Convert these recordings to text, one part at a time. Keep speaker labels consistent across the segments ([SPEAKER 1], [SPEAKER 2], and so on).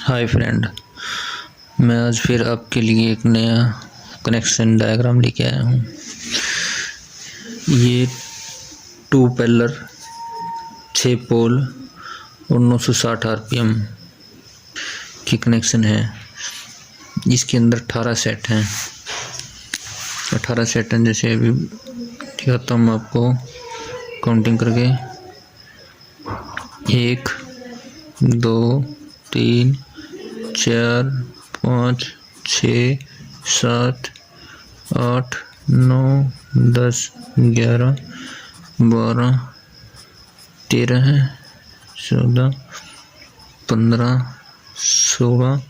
[SPEAKER 1] Hi friend, मैं आज फिर आपके लिए एक नया कनेक्शन डायग्राम लेके आया हूँ। ये 2 पेलर 6 पोल और 960 आरपीएम की कनेक्शन है। इसके अंदर 18 सेट हैं। 18 सेट हैं, जैसे अभी दिखाता हूँ आपको काउंटिंग करके। 1 2 3 4 5 6 7 8 9 10 11 12 13 है, 14 15 16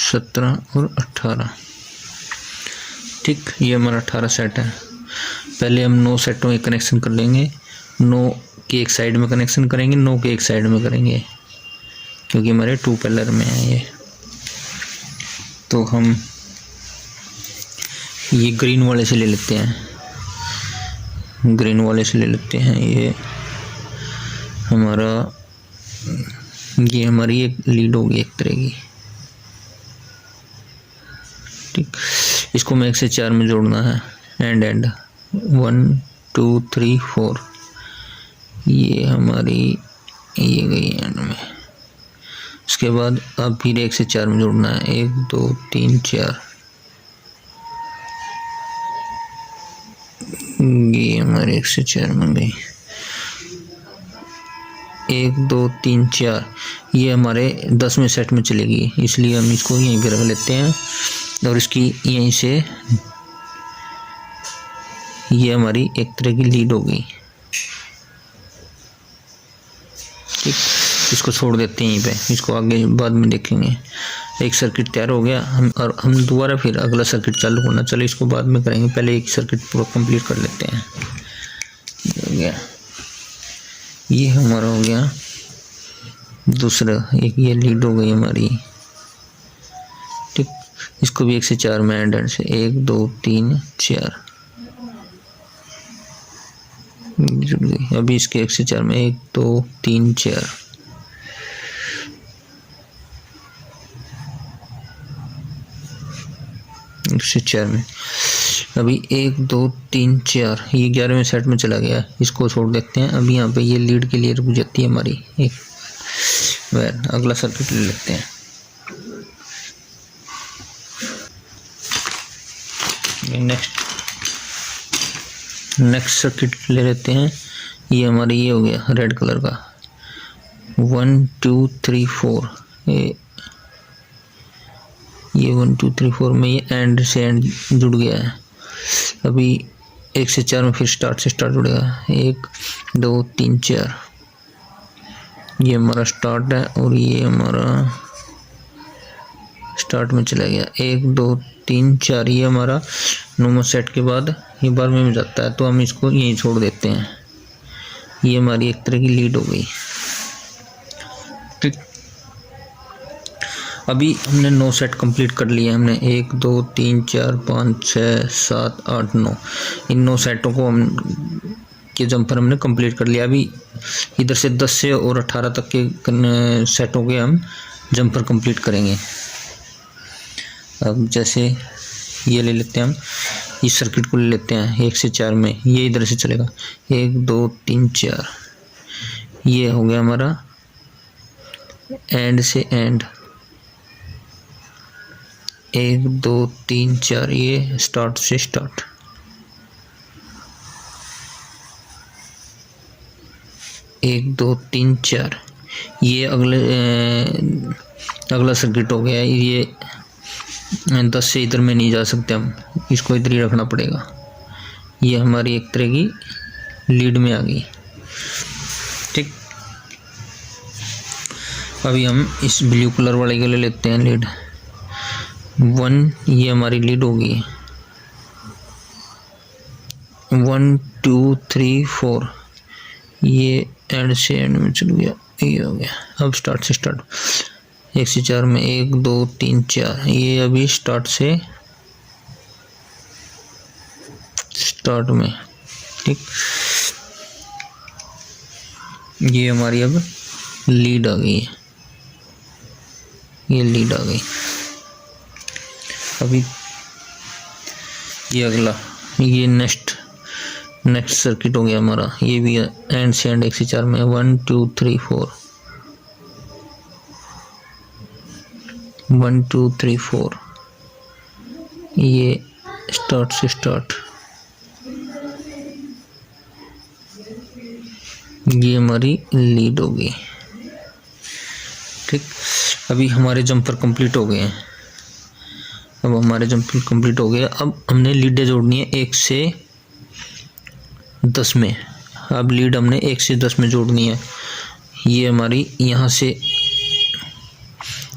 [SPEAKER 1] 17 और 18। ठीक, ये हमारा 18 सेट है। पहले हम 9 सेटों के कनेक्शन कर लेंगे। 9 के एक साइड में कनेक्शन करेंगे, 9 के एक साइड में करेंगे, क्योंकि हमारे 2 पिलर में है ये। तो हम ये ग्रीन वाले से ले लेते हैं। ये हमारी एक लीड होगी एक तरह की। ठीक, इसको मैं 1 से 4 में जोड़ना है। एंड 1 2 3 4 ये हमारी ये गई एंड में। उसके बाद अब फिर 1 से 4 में जोड़ना है। 1 2 3 4 ये हमारे 1 से 4 में गई। 1 2 3 4 ये हमारे 10वें सेट में चलेगी, इसलिए हम इसको यहीं पे रख लेते हैं। और इसकी यहीं से ये हमारी एक तरह की लीड होगी। ठीक, इसको छोड़ देते हैं यहीं पे, इसको आगे बाद में देखेंगे। एक सर्किट तैयार हो गया। हम दोबारा फिर अगला सर्किट चालू करना, चलो इसको बाद में करेंगे, पहले एक सर्किट पूरा कंप्लीट कर लेते हैं। हो गया, ये हमारा हो गया दूसरा। एक ये लीड हो गई हमारी। ठीक, इसको भी 1 से 4 में एंड से 1 2 3 4 जुड़ गई। अभी इसके 1 से 4 में 1 2 3 4 1 से 4 में। अभी 1 2 3 4 ये 11वें सेट में चला गया, इसको छोड़ देते हैं। अभी यहाँ पे ये लीड के लिए रुक जाती है हमारी एक। अगला सर्किट ले लेते हैं। नेक्स्ट सर्किट ले लेते हैं। ये हमारी ये हो गया रेड कलर का। 1 2 3 4 ये 1 2 3 4 में ये एंड से एंड जुड़ गया है। अभी 1 से 4 में फिर स्टार्ट से स्टार्ट जुड़ेगा। 1 2 3 4 ये हमारा स्टार्ट है और ये हमारा स्टार्ट में चला गया। 1 2 3 4 ये हमारा 9वें सेट के बाद ये 12वें में जाता है, तो हम इसको यहीं छोड़ देते हैं। ये हमारी एक तरह की लीड हो गई। ठीक, अभी हमने 9 सेट कंप्लीट कर लिए। हमने 1 2 3 4 5 6 7 8 9 इन 9 सेटों को हम के जंपर हमने कंप्लीट कर लिया। अभी इधर से 10 से और 18 तक के सेटों के हम जंपर कंप्लीट करेंगे। अब जैसे ये ले लेते हैं, हम इस सर्किट को ले लेते हैं 1 से 4 में। ये इधर से चलेगा 1 2 3 4 ये हो गया हमारा एंड से एंड। 1 2 3 4 ये स्टार्ट से स्टार्ट। 1 2 3 4 ये अगला सर्किट हो गया। ये 10 से इधर में नहीं जा सकते, हम इसको इधर ही रखना पड़ेगा। ये हमारी एक तरह की लीड में आ गई। ठीक, अभी हम इस ब्लू कलर वाले को ले लेते हैं लीड। 1 ये हमारी लीड होगी। 1 2 3 4 ये एंड से एंड में चल गया। ये हो गया। अब स्टार्ट से स्टार्ट 1 से 4 में 1 2 3 4 ये अभी स्टार्ट से स्टार्ट में। ठीक, ये हमारी अब लीड आ गई है। ये लीड आ गई। अभी ये अगला, ये नेक्स्ट सर्किट हो गया हमारा। ये भी एंड से एंड 1 से 4 में 1 2 3 4 1 2 3 4। ये स्टार्ट से स्टार्ट, ये हमारी लीड होगी। ठीक, अभी हमारे जंपर कंप्लीट हो गए हैं। अब हमारे जंपर कंप्लीट हो गए। अब हमने लीडें जोड़नी है 1 से 10 में। अब लीड हमने 1 से 10 में जोड़नी है। ये हमारी यहाँ से,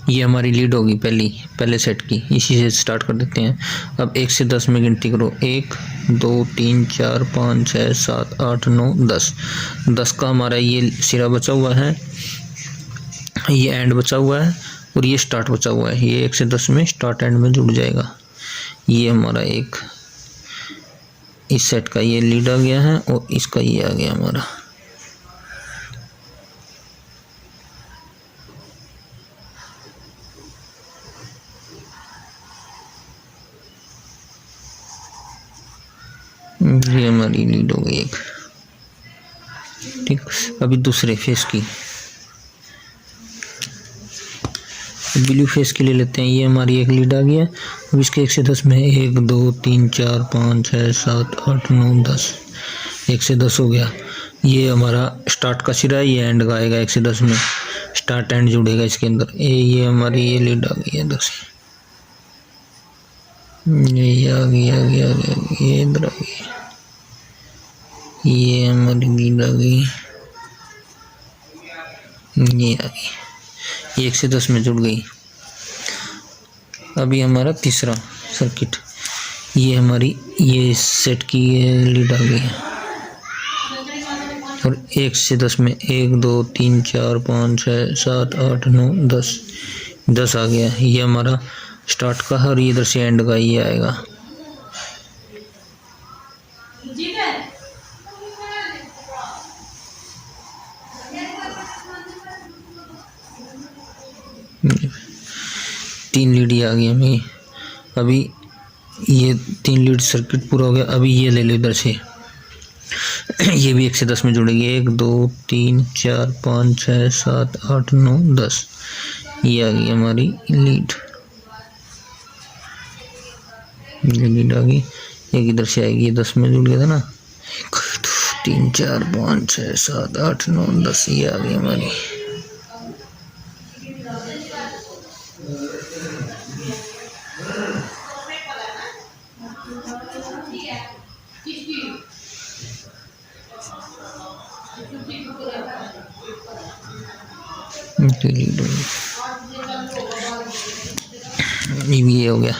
[SPEAKER 1] ये हमारी लीड होगी पहले सेट की। इसी से स्टार्ट कर देते हैं। अब 1 से 10 में गिनती करो। 1 2 3 4 5 6 7 8 9 10। 10 का हमारा ये सिरा बचा हुआ है, ये एंड बचा हुआ है और ये स्टार्ट बचा हुआ है। ये 1 से 10 में स्टार्ट एंड में जुड़ जाएगा। ये हमारा एक इस सेट का ये लीड आ गया है और इसका ये आ गया हमारा। ये हमारी लीड हो गई एक। ठीक, अभी दूसरे फेस की, ब्लू फेस के लिए लेते हैं। ये हमारी एक लीड आ गया। अब इसके 1 से 10 में 1 2 3 4 5 6 7 8 9 10। 1 से 10 हो गया। ये हमारा स्टार्ट का सिरा है, ये एंड का आएगा। 1 से 10 में स्टार्ट एंड जुड़ेगा इसके अंदर। ये हमारी ये लीड आ गई है इधर से, ये आ गई ये इधर आ गई। ये हमारी लीड आ गई, ये आ गई। ये 1 से 10 में जुड़ गई। अभी हमारा तीसरा सर्किट, ये हमारी ये सेट की ये लीड आ गई है और 1 से 10 में 1 2 3 4 5 6 7 8 9 10। 10 आ गया। ये हमारा स्टार्ट का है और इधर से एंड का ये आएगा। तीन लीड आ गई हमें। अभी ये 3 लीड सर्किट पूरा हो गया। अभी ये ले लो इधर से, ये भी 1 से 10 में जुड़ेगी। 1 2 3 4 5 6 7 8 9 10। ये आ गई हमारी लीड, ये लीड आ गई। एक इधर से आएगी, ये 10 में जुड़ गया था ना। 1 2 3 4 5 6 7 8 9 10। ये आ गई हमारी। ये हो गया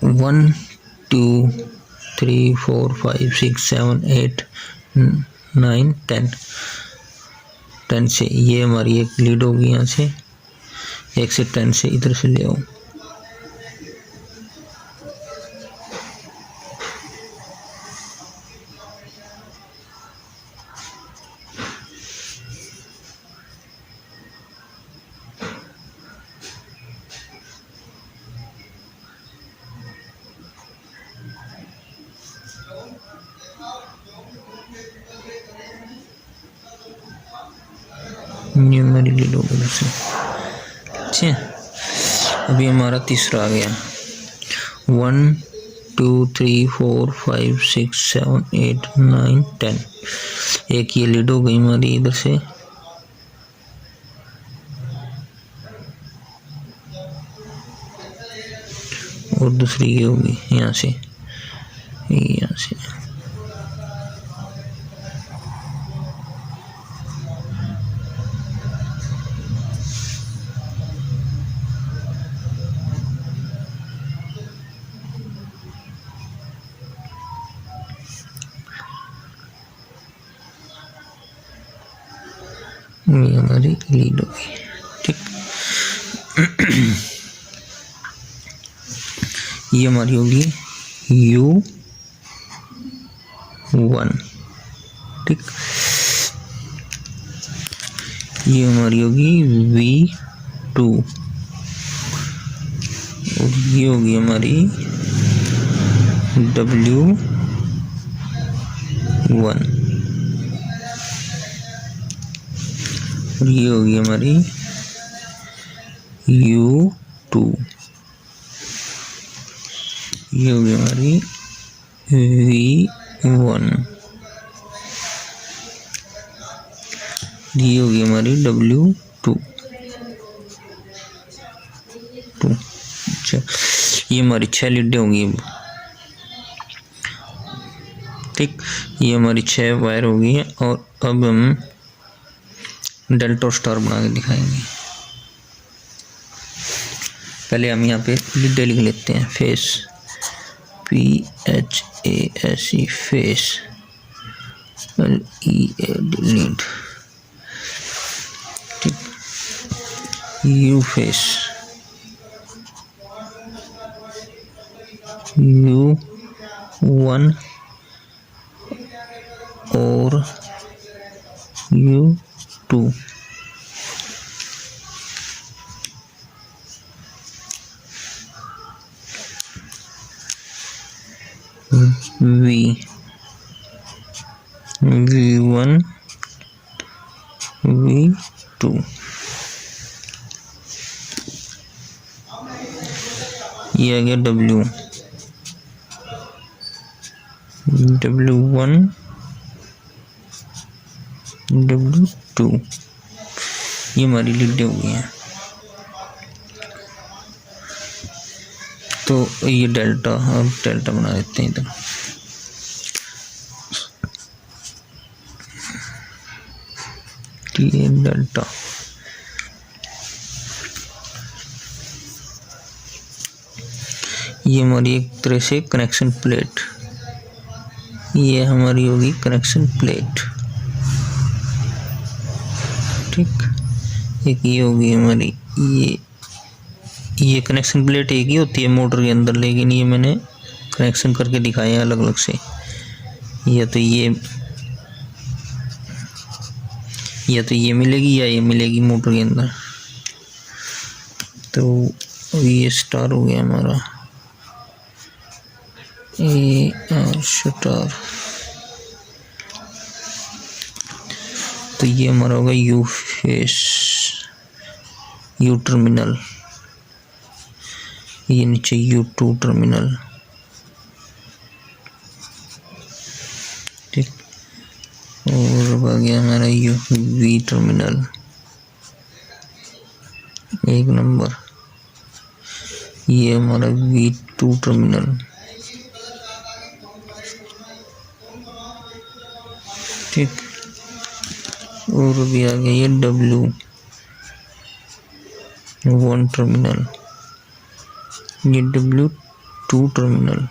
[SPEAKER 1] 1 2 3 4 5 6 7 8 9 10। 10 से ये हमारी एक लीड होगी। यहाँ से 1 से 10 से इधर से ले आओ। ये हमारी लीड हो गई से। अच्छा, अभी हमारा तीसरा आ गया। 1 2 3 4 5 6 7 8 9 10। एक ये लीड हो गई हमारी इधर से। और दूसरी ये होगी यहाँ से, यहाँ से। ये हमारी लीड होगी। ठीक, ये हमारी होगी U1। ठीक, ये हमारी होगी V2। और ये होगी हमारी W1 और ये होगी हमारी U2, ये होगी हमारी V1, ये होगी हमारी W2। अच्छा, ये हमारी 6 लीडें होंगी। ठीक, ये हमारी 6 वायर हो गई हैं। और अब हम डेल्टा स्टार बना के दिखाएंगे। पहले हम यहाँ पे लीडें लिख लेते हैं। Face, PHASE, face, LEAD, lead. ठीक, U फेस, U1 और U2। V1, V2। ये आ गया W1, W2। ये हमारी लीडें हो गई हैं। तो ये डेल्टा, अब डेल्टा बना देते हैं इधर। ये डेल्टा, ये हमारी एक तरह से कनेक्शन प्लेट, ये हमारी होगी कनेक्शन प्लेट। ठीक, एक ये होगी हमारी, ये कनेक्शन प्लेट एक ही होती है मोटर के अंदर, लेकिन ये मैंने कनेक्शन करके दिखाए हैं अलग अलग से। या तो ये मिलेगी या ये मिलेगी मोटर के अंदर। तो ये स्टार हो गया हमारा, स्टार। तो ये हमारा होगा U फेस, U टर्मिनल। ये नीचे U2 टर्मिनल। ठीक, और अब आ गया हमारा V टर्मिनल, 1 नंबर। ये हमारा V2 टर्मिनल। ठीक, और भी आ गया ये W1 टर्मिनल, ये W2 टर्मिनल।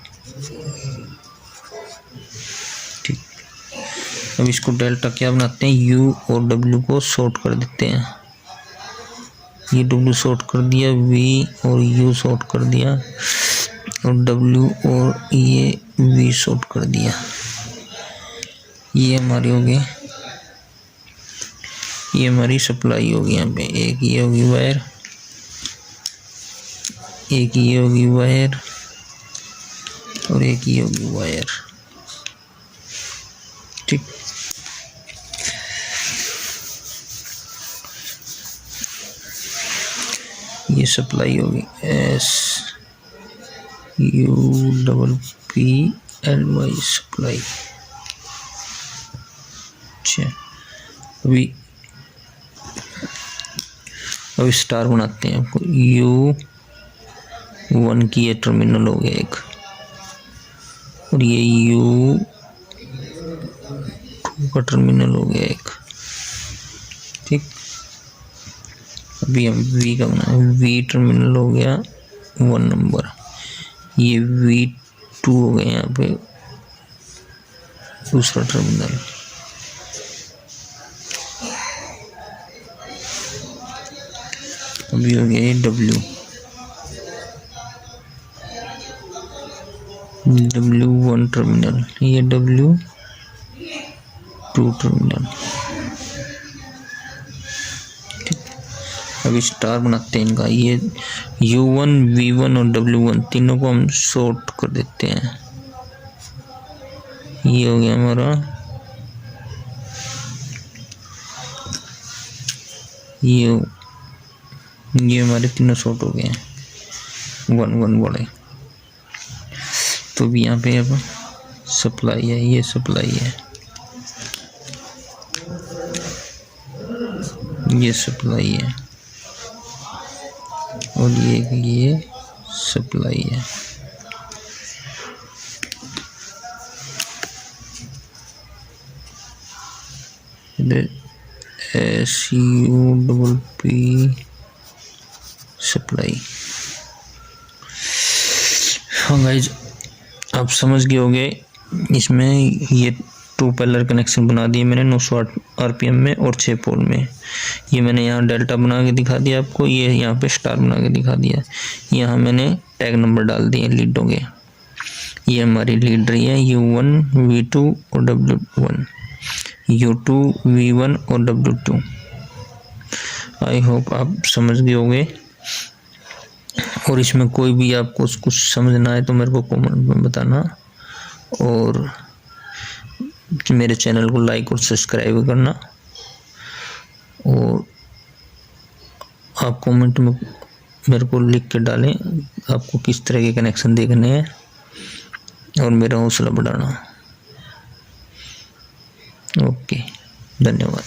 [SPEAKER 1] ठीक, अब इसको डेल्टा क्या बनाते हैं, U और W को शॉर्ट कर देते हैं। ये W शॉर्ट कर दिया, V और U शॉर्ट कर दिया, और W और ये V शॉर्ट कर दिया। ये हमारी होगी, ये हमारी सप्लाई होगी। यहाँ पे एक ये होगी वायर, एक ये होगी वायर, और एक ये होगी वायर। ठीक, ये सप्लाई होगी SUPPLY, सप्लाई। अच्छा, अभी स्टार बनाते हैं आपको। U1 की ये टर्मिनल हो गया एक, और ये U2 का टर्मिनल हो गया एक। ठीक, अभी हम V का बना, V टर्मिनल हो गया 1 नंबर। ये V2 हो गया यहाँ पे दूसरा टर्मिनल। अभी हो गया ये W1 टर्मिनल, ये W2 टर्मिनल। ठीक, अभी स्टार बनाते हैं इनका। ये U1, V1 और W1 तीनों को हम शॉर्ट कर देते हैं। ये हो गया हमारा ये हमारे तीनों शॉर्ट हो गए हैं 1 वाले। तो भी यहाँ पे अब सप्लाई है, ये सप्लाई है, ये सप्लाई है और ये सप्लाई है। SUPP supply. हाँ गाइज, आप समझ गए होंगे। इसमें ये 2 पैरेलल कनेक्शन बना दिए मैंने 900 RPM में और 6 पोल में। ये मैंने यहाँ डेल्टा बना के दिखा दिया आपको, ये यहाँ पे स्टार बना के दिखा दिया। यहाँ मैंने टैग नंबर डाल दिए लीडों के। ये हमारी लीड रही है U1, V2 और W1, U2, V1 और W2। आई होप आप समझ गए होंगे। और इसमें कोई भी आपको कुछ समझना है तो मेरे को कमेंट में बताना, और मेरे चैनल को लाइक और सब्सक्राइब करना। और आप कमेंट में मेरे को लिख के डालें आपको किस तरह के कनेक्शन देखने हैं, और मेरा हौसला बढ़ाना। ओके, धन्यवाद।